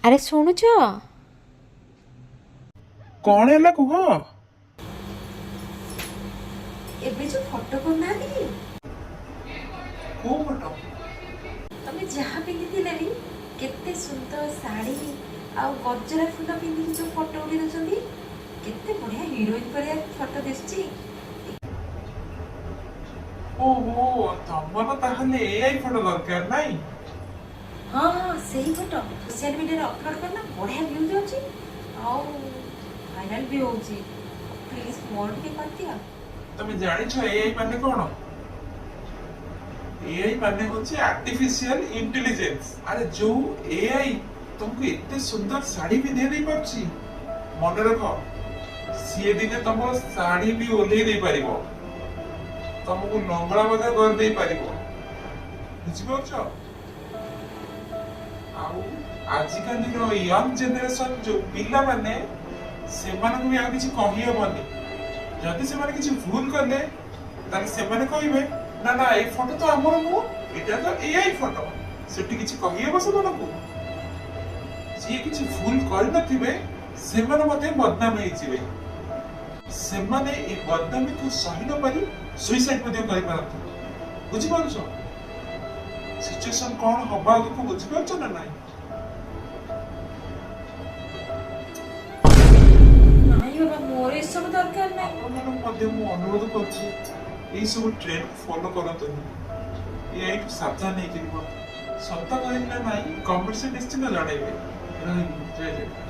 ଆରେ ଶୁଣୁଛ? କଣ ହେଲା କୁହ? ଏବେ ଯୋଉ ଫଟୋ କରୁନାହାନ୍ତି କୋଉ ଫଟୋ? ତମେ ଯାହା ପିନ୍ଧିଥିଲେ ବି କେତେ ସୁନ୍ଦର ଶାଢ଼ୀ ଆଉ ଗଜରା ଫୁଲ ପିନ୍ଧିକି ଯୋଉ ଫଟୋ ଉଠେଇ ଦଉଛନ୍ତି, କେତେ ବଢିଆ ହିରୋଇନ ପରିକା ଫଟୋ ଦିଶୁଛି। ଓହୋ, ତମର ତାହେଲେ ଏଆଇ ଫଟୋ ଦରକାର ନାଇଁ? ହଁ ହଁ, ସେଇ ଫଟୋ ସୋସିଆଲ ମିଡ଼ିଆରେ ଅପଲୋଡ୍ କରନା, ବଢିଆ ଭିଉ ଯାଉଛି ଆଉ ଭାଇରାଲ ବି ହଉଛି। ପ୍ଲିଜ ମୋର ଟିକେ କରିଦିଅ। ତମେ ଜାଣିଛ ଏଆଇ ମାନେ କଣ? ଏଆଇ ମାନେ ହଉଛି ଆର୍ଟିଫିशिଆଲ ଇଣ୍ଟେଲିଜେନ୍ସ। ଆରେ ଯୋଉ ଏଆଇ ତମକୁ ଏତେ ସୁନ୍ଦର ଶାଢୀ ପିନ୍ଧେଇ ଦେଇ ପାରୁଛି, ମନେ ରଖ ସିଏ ଦିନେ ତମ ଶାଢୀ ବି ଓହ୍ଲେଇ ଦେଇ ପାରିବ, ତମକୁ ଲଙ୍ଗଳା ମଧ୍ୟ କରିଦେଇ ପାରିବ। ବୁଝିପାରୁଛ? ଆଉ ଆଜିକାଲିର ୟଙ୍ଗ ଜେନେରେସନ ଯୋଉ ପିଲାମାନେ, ସେମାନଙ୍କୁ ବି ଆଉ କିଛି କହିହବନି। ଯଦି ସେମାନେ କିଛି ଭୁଲ କଲେ ତାହେଲେ ସେମାନେ କହିବେ ନା ନା ଏଇ ଫଟୋ ତ ଆମର ନୁହଁ, ଏଇଟା ତ ଏଆଇ ଫଟୋ। ସେଠି କିଛି କହିହବ ସେମାନଙ୍କୁ? ଯିଏ କିଛି ଭୁଲ କରିନଥିବେ ସେମାନେ ମଧ୍ୟ ବଦନାମ ହେଇଯିବେ। ସେମାନେ এই ବଦନାମୀକୁ ସହି ନ ପାରି ସୁଇସାଇଡ୍ ମଧ୍ୟ କରିପାରନ୍ତି। ବୁଝିପାରୁଛ ସିଚୁଏସନ କଣ ହବା ଆଗକୁ? ବୁଝିପାରୁଛ ନା ନାଇଁ? ନାଇଁ ବାବା, ମୋର ଏସବୁ ଦରକାର ନାହିଁ। ଆପଣମାନଙ୍କୁ ମଧ୍ୟ ମୁଁ ଅନୁରୋଧ କରୁଛି ଏଇ ସବୁ ଟ୍ରେଣ୍ଡ ଫଲୋ କରନ୍ତୁନି। ଏଆଇଠୁ ସାବଧାନ ହେଇକି ରୁହନ୍ତୁ। ସତ କହିଲି ନା ନାଇଁ କମେଣ୍ଟରେ ନିଶ୍ଚିତ ଜଣାଇବେ। ରହିଲି, ଜୟ ଜଗନ୍ନାଥ।